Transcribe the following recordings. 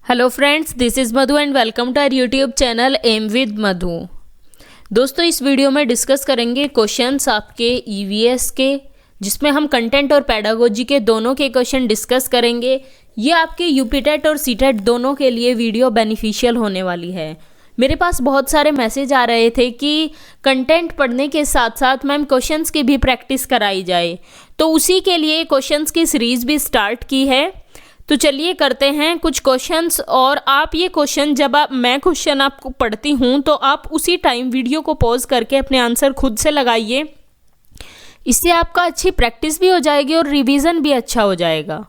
Hello friends, this is Madhu and welcome to our YouTube channel M with Madhu. दोस्तों, इस video में discuss करेंगे questions आपके ईवीएस के, जिसमें हम कंटेंट और पेडागोजी के दोनों के क्वेश्चन डिस्कस करेंगे। ये आपके यूपीटेट और सीटेट दोनों के लिए वीडियो बेनिफिशियल होने वाली है। मेरे पास बहुत सारे मैसेज आ रहे थे कि कंटेंट पढ़ने के साथ साथ मैम क्वेश्चंस की भी प्रैक्टिस कराई जाए, तो उसी के लिए क्वेश्चंस की सीरीज़ भी स्टार्ट की है। तो चलिए करते हैं कुछ क्वेश्चंस। और आप ये क्वेश्चन जब मैं क्वेश्चन आपको पढ़ती हूँ तो आप उसी टाइम वीडियो को पॉज करके अपने आंसर खुद से लगाइए। इससे आपका अच्छी प्रैक्टिस भी हो जाएगी और रिवीजन भी अच्छा हो जाएगा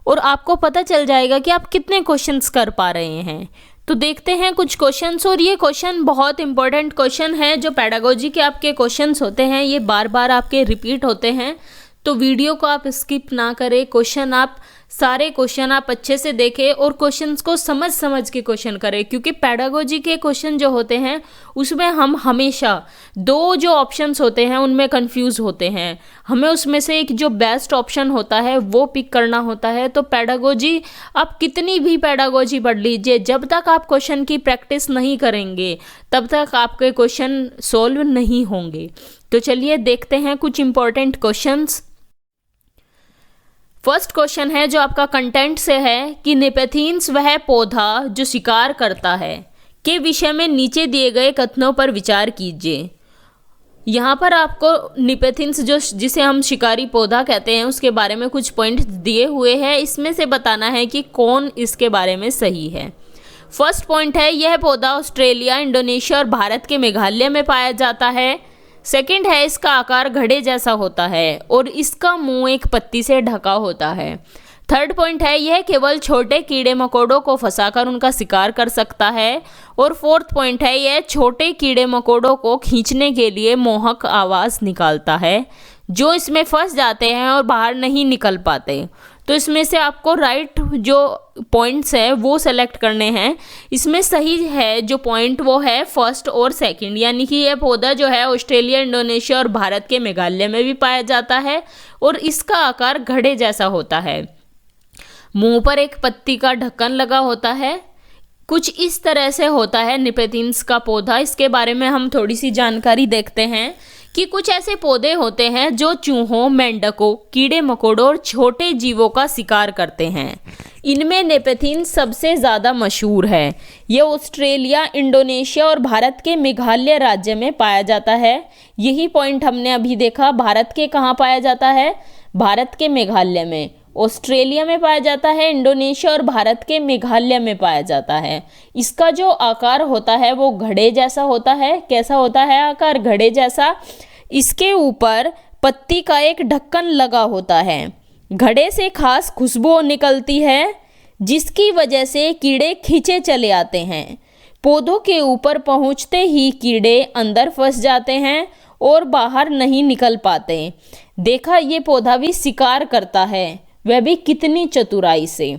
और आपको पता चल जाएगा कि आप कितने क्वेश्चंस कर पा रहे हैं। तो देखते हैं कुछ क्वेश्चंस। और ये क्वेश्चन बहुत इंपॉर्टेंट क्वेश्चन है। जो पेडागोजी के आपके क्वेश्चंस होते हैं ये बार बार आपके रिपीट होते हैं, तो वीडियो को आप स्किप ना करें। सारे क्वेश्चन आप अच्छे से देखें और क्वेश्चंस को समझ के क्वेश्चन करें, क्योंकि पेडागोजी के क्वेश्चन जो होते हैं उसमें हम हमेशा दो जो ऑप्शंस होते हैं उनमें कंफ्यूज होते हैं। हमें उसमें से एक जो बेस्ट ऑप्शन होता है वो पिक करना होता है। तो पेडागोजी, आप कितनी भी पेडागोजी पढ़ लीजिए, जब तक आप क्वेश्चन की प्रैक्टिस नहीं करेंगे तब तक आपके क्वेश्चन सॉल्व नहीं होंगे। तो चलिए देखते हैं कुछ इंपॉर्टेंट क्वेश्चंस। फर्स्ट क्वेश्चन है जो आपका कंटेंट से है कि निपेथीन्स वह पौधा जो शिकार करता है के विषय में नीचे दिए गए कथनों पर विचार कीजिए। यहाँ पर आपको निपेथीन्स जिसे हम शिकारी पौधा कहते हैं उसके बारे में कुछ पॉइंट दिए हुए हैं। इसमें से बताना है कि कौन इसके बारे में सही है। फर्स्ट पॉइंट है, यह पौधा ऑस्ट्रेलिया, इंडोनेशिया और भारत के मेघालय में पाया जाता है। सेकंड है, इसका आकार घड़े जैसा होता है और इसका मुंह एक पत्ती से ढका होता है। थर्ड पॉइंट है, यह केवल छोटे कीड़े मकोड़ों को फंसाकर उनका शिकार कर सकता है। और फोर्थ पॉइंट है, यह छोटे कीड़े मकोड़ों को खींचने के लिए मोहक आवाज़ निकालता है जो इसमें फंस जाते हैं और बाहर नहीं निकल पाते। तो इसमें से आपको राइट जो पॉइंट्स हैं वो सेलेक्ट करने हैं। इसमें सही है जो पॉइंट वो है फर्स्ट और सेकंड, यानी कि यह पौधा जो है ऑस्ट्रेलिया, इंडोनेशिया और भारत के मेघालय में भी पाया जाता है और इसका आकार घड़े जैसा होता है। मुंह पर एक पत्ती का ढक्कन लगा होता है। कुछ इस तरह से होता है निपेथीन्स का पौधा। इसके बारे में हम थोड़ी सी जानकारी देखते हैं कि कुछ ऐसे पौधे होते हैं जो चूहों, मेंढकों, कीड़े मकोड़ों और छोटे जीवों का शिकार करते हैं। इनमें नेपेथीन्स सबसे ज़्यादा मशहूर है। ये ऑस्ट्रेलिया, इंडोनेशिया और भारत के मेघालय राज्य में पाया जाता है। यही पॉइंट हमने अभी देखा। भारत के कहाँ पाया जाता है? भारत के मेघालय में। ऑस्ट्रेलिया में पाया जाता है, इंडोनेशिया और भारत के मेघालय में पाया जाता है। इसका जो आकार होता है वो घड़े जैसा होता है। कैसा होता है आकार? घड़े जैसा। इसके ऊपर पत्ती का एक ढक्कन लगा होता है। घड़े से खास खुशबू निकलती है जिसकी वजह से कीड़े खींचे चले आते हैं। पौधों के ऊपर पहुंचते ही कीड़े अंदर फंस जाते हैं और बाहर नहीं निकल पाते। देखा, ये पौधा भी शिकार करता है, वह भी कितनी चतुराई से।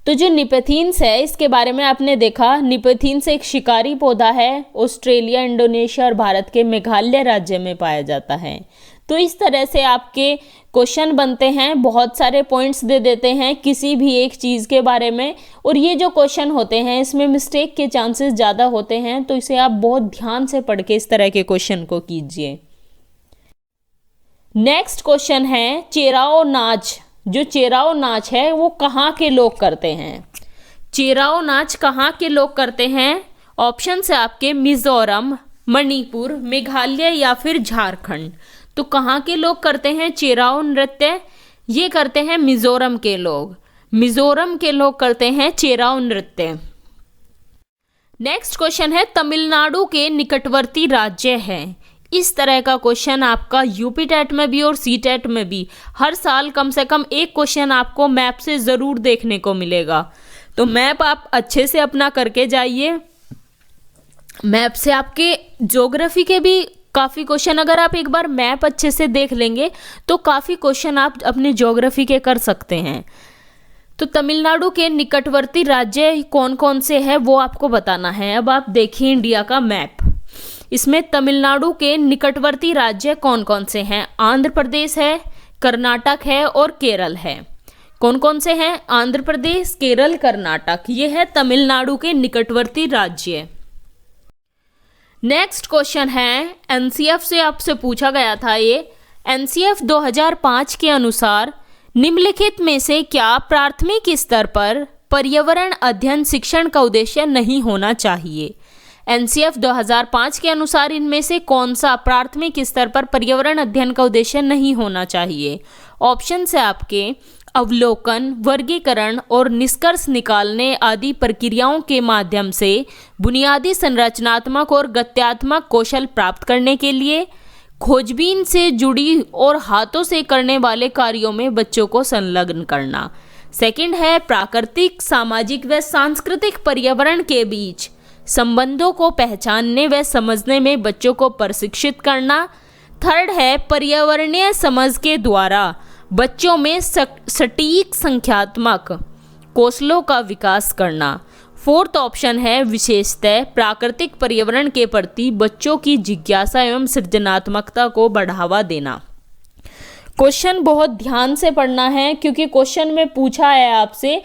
तो जो निपेथीन्स है इसके बारे में आपने देखा। निपेथीन्स एक शिकारी पौधा है। ऑस्ट्रेलिया, इंडोनेशिया और भारत के मेघालय राज्य में पाया जाता है। तो इस तरह से आपके क्वेश्चन बनते हैं। बहुत सारे पॉइंट्स दे देते हैं किसी भी एक चीज़ के बारे में, और ये जो क्वेश्चन होते हैं इसमें मिस्टेक के चांसेस ज़्यादा होते हैं। तो इसे आप बहुत ध्यान से पढ़ के इस तरह के क्वेश्चन को कीजिए। नेक्स्ट क्वेश्चन है, चेराओ नाच। जो चेराओ नाच है वो कहाँ के लोग करते हैं? चेराओ नाच कहाँ के लोग करते हैं? ऑप्शन है आपके मिजोरम, मणिपुर, मेघालय या फिर झारखंड। तो कहाँ के लोग करते हैं चेराओ नृत्य? ये करते हैं मिजोरम के लोग। मिजोरम के लोग करते हैं चेराओ नृत्य। नेक्स्ट क्वेश्चन है, तमिलनाडु के निकटवर्ती राज्य है। इस तरह का क्वेश्चन आपका यूपीटेट में भी और सीटेट में भी हर साल कम से कम एक क्वेश्चन आपको मैप से ज़रूर देखने को मिलेगा। तो मैप आप अच्छे से अपना करके जाइए। मैप से आपके ज्योग्राफी के भी काफ़ी क्वेश्चन, अगर आप एक बार मैप अच्छे से देख लेंगे तो काफ़ी क्वेश्चन आप अपने ज्योग्राफी के कर सकते हैं। तो तमिलनाडु के निकटवर्ती राज्य कौन कौन से हैं वो आपको बताना है। अब आप देखिए इंडिया का मैप। इसमें तमिलनाडु के निकटवर्ती राज्य कौन कौन से हैं? आंध्र प्रदेश है, कर्नाटक है और केरल है। कौन कौन से हैं? आंध्र प्रदेश, केरल, कर्नाटक। ये है तमिलनाडु के निकटवर्ती राज्य। नेक्स्ट क्वेश्चन है, एनसीएफ से आपसे पूछा गया था ये। एनसीएफ 2005 के अनुसार निम्नलिखित में से क्या प्राथमिक स्तर पर पर्यावरण अध्ययन शिक्षण का उद्देश्य नहीं होना चाहिए? एनसीएफ 2005 के अनुसार इनमें से कौन सा प्राथमिक स्तर पर पर्यावरण अध्ययन का उद्देश्य नहीं होना चाहिए? ऑप्शन है आपके अवलोकन, वर्गीकरण और निष्कर्ष निकालने आदि प्रक्रियाओं के माध्यम से बुनियादी संरचनात्मक और गत्यात्मक कौशल प्राप्त करने के लिए, खोजबीन से जुड़ी और हाथों से करने वाले कार्यों में बच्चों को संलग्न करना। सेकंड है प्राकृतिक, सामाजिक व सांस्कृतिक पर्यावरण के बीच संबंधों को पहचानने व समझने में बच्चों को प्रशिक्षित करना। थर्ड है पर्यावरणीय समझ के द्वारा बच्चों में सटीक संख्यात्मक कौशलों का विकास करना। फोर्थ ऑप्शन है विशेषतः प्राकृतिक पर्यावरण के प्रति बच्चों की जिज्ञासा एवं सृजनात्मकता को बढ़ावा देना। क्वेश्चन बहुत ध्यान से पढ़ना है क्योंकि क्वेश्चन में पूछा है आपसे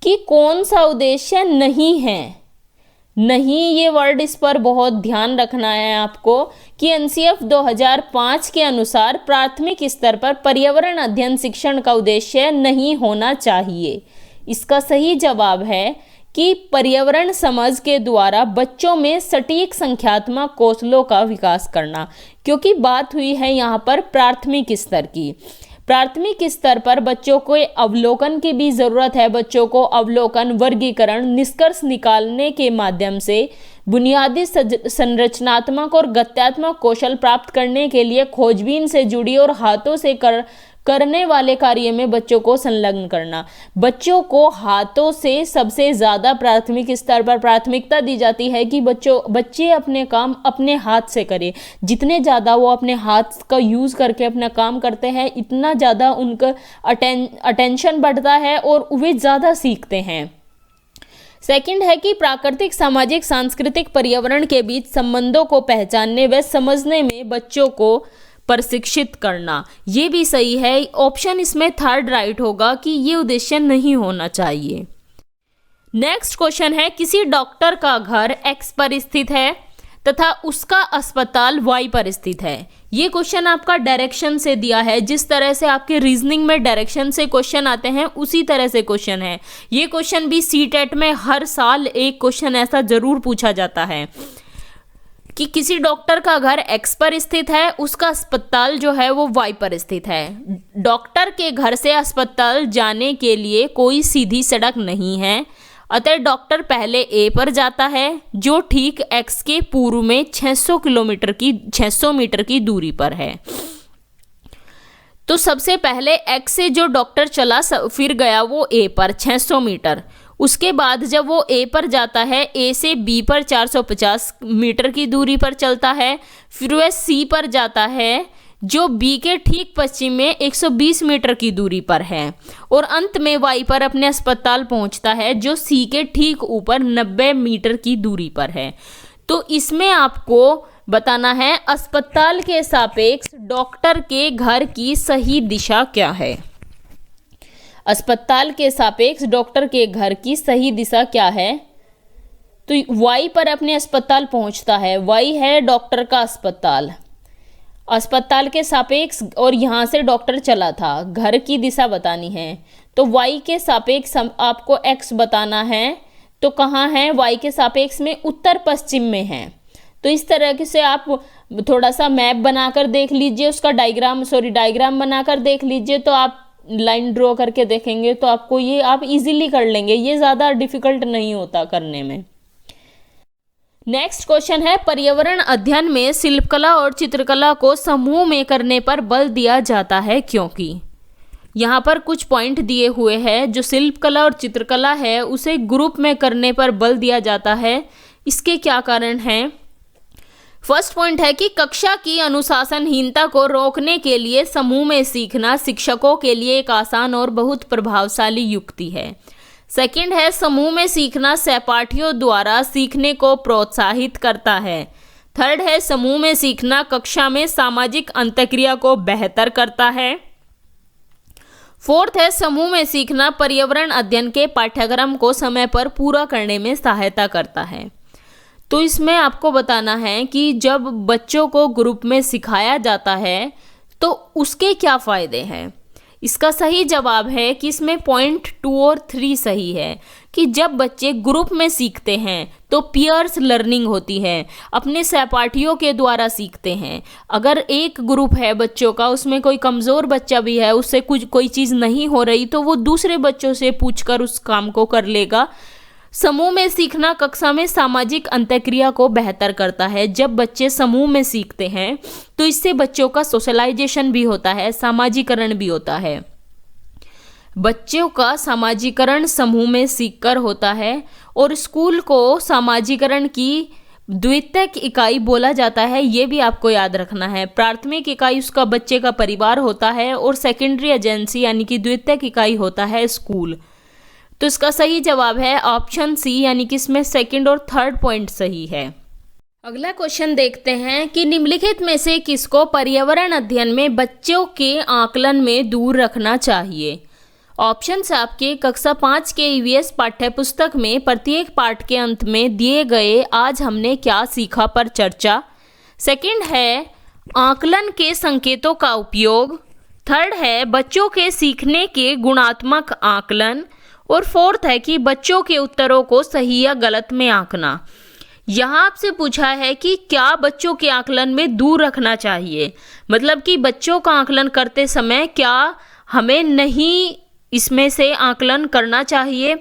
कि कौन सा उद्देश्य नहीं है। नहीं, ये वर्ड इस पर बहुत ध्यान रखना है आपको कि एनसीएफ 2005 के अनुसार प्राथमिक स्तर पर पर्यावरण अध्ययन शिक्षण का उद्देश्य नहीं होना चाहिए। इसका सही जवाब है कि पर्यावरण समझ के द्वारा बच्चों में सटीक संख्यात्मक कौशलों का विकास करना, क्योंकि बात हुई है यहाँ पर प्राथमिक स्तर की। प्राथमिक स्तर पर बच्चों को अवलोकन की भी ज़रूरत है। बच्चों को अवलोकन, वर्गीकरण, निष्कर्ष निकालने के माध्यम से बुनियादी संरचनात्मक और गत्यात्मक कौशल प्राप्त करने के लिए खोजबीन से जुड़ी और हाथों से करने वाले कार्य में बच्चों को संलग्न करना। बच्चों को हाथों से सबसे ज़्यादा प्राथमिक स्तर पर प्राथमिकता दी जाती है कि बच्चे अपने काम अपने हाथ से करें। जितने ज़्यादा वो अपने हाथ का यूज़ करके अपना काम करते हैं, इतना ज़्यादा उनका अटेंशन बढ़ता है और वे ज़्यादा सीखते हैं। सेकंड है कि प्राकृतिक, सामाजिक, सांस्कृतिक पर्यावरण के बीच संबंधों को पहचानने व समझने में बच्चों को प्रशिक्षित करना। ये भी सही है। ऑप्शन इसमें थर्ड राइट होगा कि ये उद्देश्य नहीं होना चाहिए। नेक्स्ट क्वेश्चन है, किसी डॉक्टर का घर X पर स्थित है तथा उसका अस्पताल Y पर स्थित है। ये क्वेश्चन आपका डायरेक्शन से दिया है। जिस तरह से आपके रीजनिंग में डायरेक्शन से क्वेश्चन आते हैं उसी तरह से क्वेश्चन है। ये क्वेश्चन भी सीटेट में हर साल एक क्वेश्चन ऐसा जरूर पूछा जाता है कि किसी डॉक्टर का घर X पर स्थित है, उसका अस्पताल जो है वो Y पर स्थित है। डॉक्टर के घर से अस्पताल जाने के लिए कोई सीधी सड़क नहीं है, अतः डॉक्टर पहले A पर जाता है जो ठीक X के पूर्व में 600 मीटर की दूरी पर है। तो सबसे पहले X से जो डॉक्टर चला फिर गया वो A पर 600 मीटर। उसके बाद जब वो A पर जाता है, A से B पर 450 मीटर की दूरी पर चलता है। फिर वह C पर जाता है जो B के ठीक पश्चिम में 120 मीटर की दूरी पर है और अंत में Y पर अपने अस्पताल पहुंचता है जो C के ठीक ऊपर 90 मीटर की दूरी पर है। तो इसमें आपको बताना है अस्पताल के सापेक्ष डॉक्टर के घर की सही दिशा क्या है। अस्पताल के सापेक्ष डॉक्टर के घर की सही दिशा क्या है? तो Y पर अपने अस्पताल पहुंचता है। Y है डॉक्टर का अस्पताल, अस्पताल के सापेक्ष, और यहाँ से डॉक्टर चला था। घर की दिशा बतानी है तो Y के सापेक्ष आपको X बताना है। तो कहाँ है? Y के सापेक्ष में उत्तर पश्चिम में है। तो इस तरह से आप थोड़ा सा मैप बनाकर देख लीजिए, उसका डायग्राम बनाकर देख लीजिए। तो आप लाइन ड्रॉ करके देखेंगे तो आपको ये आप इजीली कर लेंगे। ये ज़्यादा डिफिकल्ट नहीं होता करने में। नेक्स्ट क्वेश्चन है, पर्यावरण अध्ययन में शिल्पकला और चित्रकला को समूह में करने पर बल दिया जाता है क्योंकि। यहाँ पर कुछ पॉइंट दिए हुए हैं। जो शिल्पकला और चित्रकला है उसे ग्रुप में करने पर बल दिया जाता है। इसके क्या कारण हैं? फर्स्ट पॉइंट है कि कक्षा की अनुशासनहीनता को रोकने के लिए समूह में सीखना शिक्षकों के लिए एक आसान और बहुत प्रभावशाली युक्ति है। सेकंड है, समूह में सीखना सहपाठियों द्वारा सीखने को प्रोत्साहित करता है। थर्ड है, समूह में सीखना कक्षा में सामाजिक अंतःक्रिया को बेहतर करता है। फोर्थ है समूह में सीखना पर्यावरण अध्ययन के पाठ्यक्रम को समय पर पूरा करने में सहायता करता है। तो इसमें आपको बताना है कि जब बच्चों को ग्रुप में सिखाया जाता है तो उसके क्या फ़ायदे हैं। इसका सही जवाब है कि इसमें पॉइंट 2 और 3 सही है कि जब बच्चे ग्रुप में सीखते हैं तो पीयर्स लर्निंग होती है, अपने सहपाठियों के द्वारा सीखते हैं। अगर एक ग्रुप है बच्चों का, उसमें कोई कमज़ोर बच्चा भी है, उससे कोई चीज़ नहीं हो रही तो वो दूसरे बच्चों से पूछकर उस काम को कर लेगा। समूह में सीखना कक्षा में सामाजिक अंतःक्रिया को बेहतर करता है। जब बच्चे समूह में सीखते हैं तो इससे बच्चों का सोशलाइजेशन भी होता है, सामाजिकरण भी होता है। बच्चों का सामाजिकरण समूह में सीखकर होता है और स्कूल को सामाजिकरण की द्वितीयक इकाई बोला जाता है, ये भी आपको याद रखना है। प्राथमिक इकाई उसका बच्चे का परिवार होता है और सेकेंडरी एजेंसी यानी कि द्वितीयक इकाई होता है स्कूल। तो इसका सही जवाब है ऑप्शन सी, यानी कि इसमें सेकंड और थर्ड पॉइंट सही है। अगला क्वेश्चन देखते हैं कि निम्नलिखित में से किसको पर्यावरण अध्ययन में बच्चों के आकलन में दूर रखना चाहिए। ऑप्शंस आपके कक्षा 5 के ईवीएस पाठ्यपुस्तक में प्रत्येक पाठ के अंत में दिए गए आज हमने क्या सीखा पर चर्चा। सेकंड है आकलन के संकेतों का उपयोग। थर्ड है बच्चों के सीखने के गुणात्मक आकलन। और फोर्थ है कि बच्चों के उत्तरों को सही या गलत में आंकना। यहाँ आपसे पूछा है कि क्या बच्चों के आकलन में दूर रखना चाहिए, मतलब कि बच्चों का आकलन करते समय क्या हमें नहीं इसमें से आकलन करना चाहिए।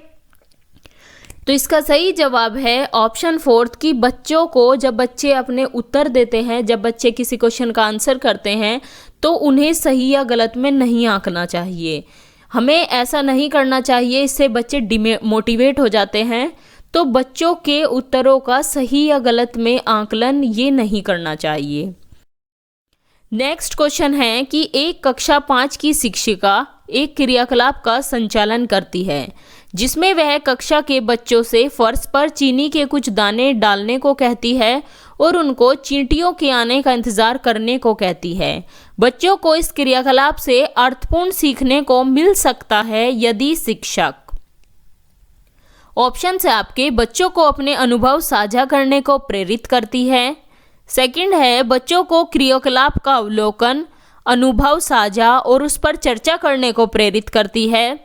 तो इसका सही जवाब है ऑप्शन फोर्थ कि बच्चों को जब बच्चे अपने उत्तर देते हैं, जब बच्चे किसी क्वेश्चन का आंसर करते हैं तो उन्हें सही या गलत में नहीं आंकना चाहिए। हमें ऐसा नहीं करना चाहिए, इससे बच्चे डिमोटिवेट हो जाते हैं। तो बच्चों के उत्तरों का सही या गलत में आकलन ये नहीं करना चाहिए। नेक्स्ट क्वेश्चन है कि एक कक्षा 5 की शिक्षिका एक क्रियाकलाप का संचालन करती है जिसमें वह कक्षा के बच्चों से फर्श पर चीनी के कुछ दाने डालने को कहती है और उनको चींटियों के आने का इंतजार करने को कहती है। बच्चों को इस क्रियाकलाप से अर्थपूर्ण सीखने को मिल सकता है यदि शिक्षक। ऑप्शन है आपके बच्चों को अपने अनुभव साझा करने को प्रेरित करती है। सेकंड है बच्चों को क्रियाकलाप का अवलोकन, अनुभव साझा और उस पर चर्चा करने को प्रेरित करती है।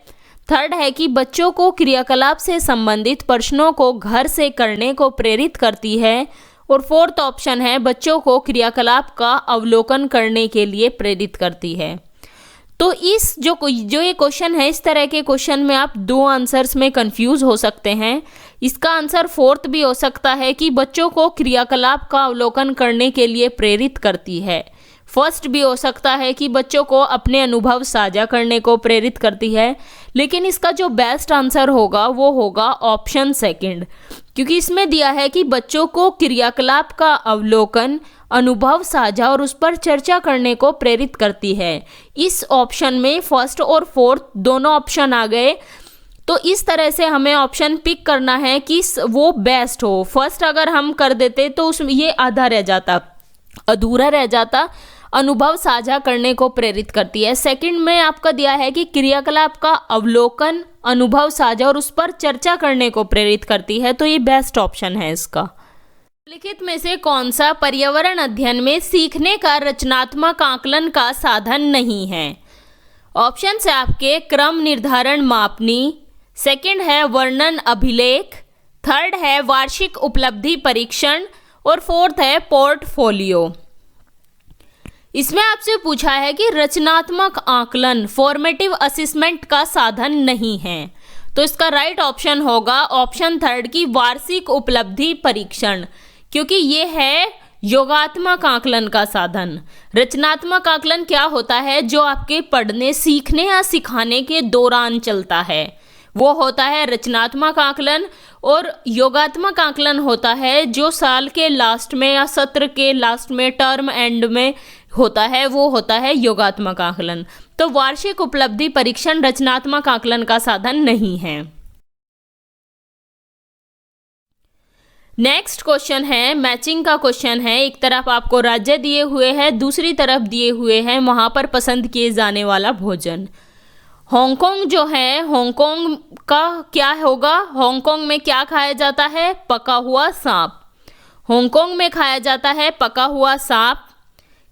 थर्ड है कि बच्चों को क्रियाकलाप से संबंधित प्रश्नों को घर से करने को प्रेरित करती है। और फोर्थ ऑप्शन है बच्चों को क्रियाकलाप का अवलोकन करने के लिए प्रेरित करती है। तो इस जो ये क्वेश्चन है, इस तरह के क्वेश्चन में आप दो आंसर्स में कंफ्यूज हो सकते हैं। इसका आंसर फोर्थ भी हो सकता है कि बच्चों को क्रियाकलाप का अवलोकन करने के लिए प्रेरित करती है। फर्स्ट भी हो सकता है कि बच्चों को अपने अनुभव साझा करने को प्रेरित करती है। लेकिन इसका जो बेस्ट आंसर होगा वो होगा ऑप्शन सेकंड, क्योंकि इसमें दिया है कि बच्चों को क्रियाकलाप का अवलोकन, अनुभव साझा और उस पर चर्चा करने को प्रेरित करती है। इस ऑप्शन में फर्स्ट और फोर्थ दोनों ऑप्शन आ गए। तो इस तरह से हमें ऑप्शन पिक करना है कि वो बेस्ट हो। फर्स्ट अगर हम कर देते तो उसमें ये आधा रह जाता, अधूरा रह जाता। अनुभव साझा करने को प्रेरित करती है। सेकंड में आपका दिया है कि क्रियाकलाप का अवलोकन, अनुभव साझा और उस पर चर्चा करने को प्रेरित करती है। तो ये बेस्ट ऑप्शन है इसका। लिखित में से कौन सा पर्यावरण अध्ययन में सीखने का रचनात्मक आकलन का साधन नहीं है। ऑप्शन है आपके क्रम निर्धारण मापनी, सेकंड है वर्णन अभिलेख, थर्ड है वार्षिक उपलब्धि परीक्षण और फोर्थ है पोर्टफोलियो। इसमें आपसे पूछा है कि रचनात्मक आकलन, फॉर्मेटिव असेसमेंट का साधन नहीं है। तो इसका राइट ऑप्शन होगा ऑप्शन थर्ड की वार्षिक उपलब्धि परीक्षण, क्योंकि ये है योगात्मक आकलन का साधन। रचनात्मक आकलन क्या होता है, जो आपके पढ़ने, सीखने या सिखाने के दौरान चलता है, वो होता है रचनात्मक आकलन। और योगात्मक आकलन होता है जो साल के लास्ट में या सत्र के लास्ट में, टर्म एंड में होता है, वो होता है योगात्मक आकलन। तो वार्षिक उपलब्धि परीक्षण रचनात्मक आकलन का साधन नहीं है। नेक्स्ट क्वेश्चन है मैचिंग का क्वेश्चन है। एक तरफ आपको राज्य दिए हुए हैं, दूसरी तरफ दिए हुए हैं वहां पर पसंद किए जाने वाला भोजन। हांगकांग जो है, हांगकांग का क्या होगा? हांगकांग में क्या खाया जाता है? पका हुआ सांप। हांगकांग में खाया जाता है पका हुआ सांप।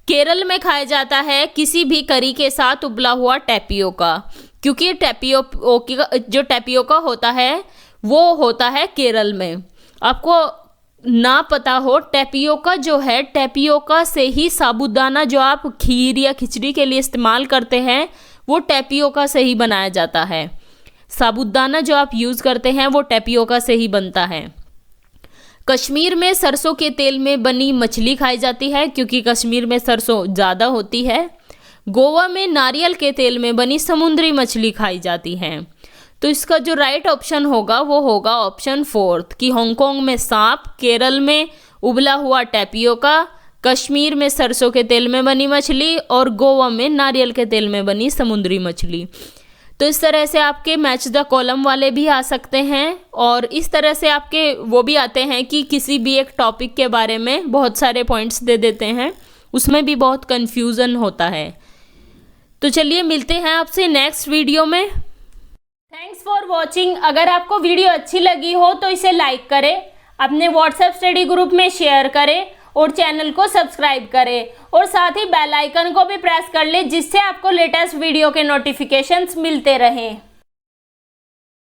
केरल में खाया जाता है किसी भी करी के साथ उबला हुआ टैपियोका, क्योंकि जो टैपियोका होता है वो होता है केरल में। आपको ना पता हो, टैपियोका जो है, टैपियोका से ही साबूदाना जो आप खीर या खिचड़ी के लिए इस्तेमाल करते हैं वो टैपियोका से ही बनाया जाता है। साबूदाना जो आप यूज़ करते हैं वो टैपियोका से ही बनता है। कश्मीर में सरसों के तेल में बनी मछली खाई जाती है, क्योंकि कश्मीर में सरसों ज़्यादा होती है। गोवा में नारियल के तेल में बनी समुद्री मछली खाई जाती है। तो इसका जो राइट ऑप्शन होगा वो होगा ऑप्शन 4 कि हांगकांग में सांप, केरल में उबला हुआ टैपियोका, कश्मीर में सरसों के तेल में बनी मछली और गोवा में नारियल के तेल में बनी समुद्री मछली। तो इस तरह से आपके मैच द कॉलम वाले भी आ सकते हैं, और इस तरह से आपके वो भी आते हैं कि किसी भी एक टॉपिक के बारे में बहुत सारे पॉइंट्स दे देते हैं, उसमें भी बहुत कन्फ्यूज़न होता है। तो चलिए मिलते हैं आपसे नेक्स्ट वीडियो में। Thanks for watching. अगर आपको वीडियो अच्छी लगी हो तो इसे लाइक करें, अपने व्हाट्सएप स्टडी ग्रुप में शेयर करें और चैनल को सब्सक्राइब करें, और साथ ही बेल आइकन को भी प्रेस कर लें, जिससे आपको लेटेस्ट वीडियो के नोटिफिकेशंस मिलते रहें।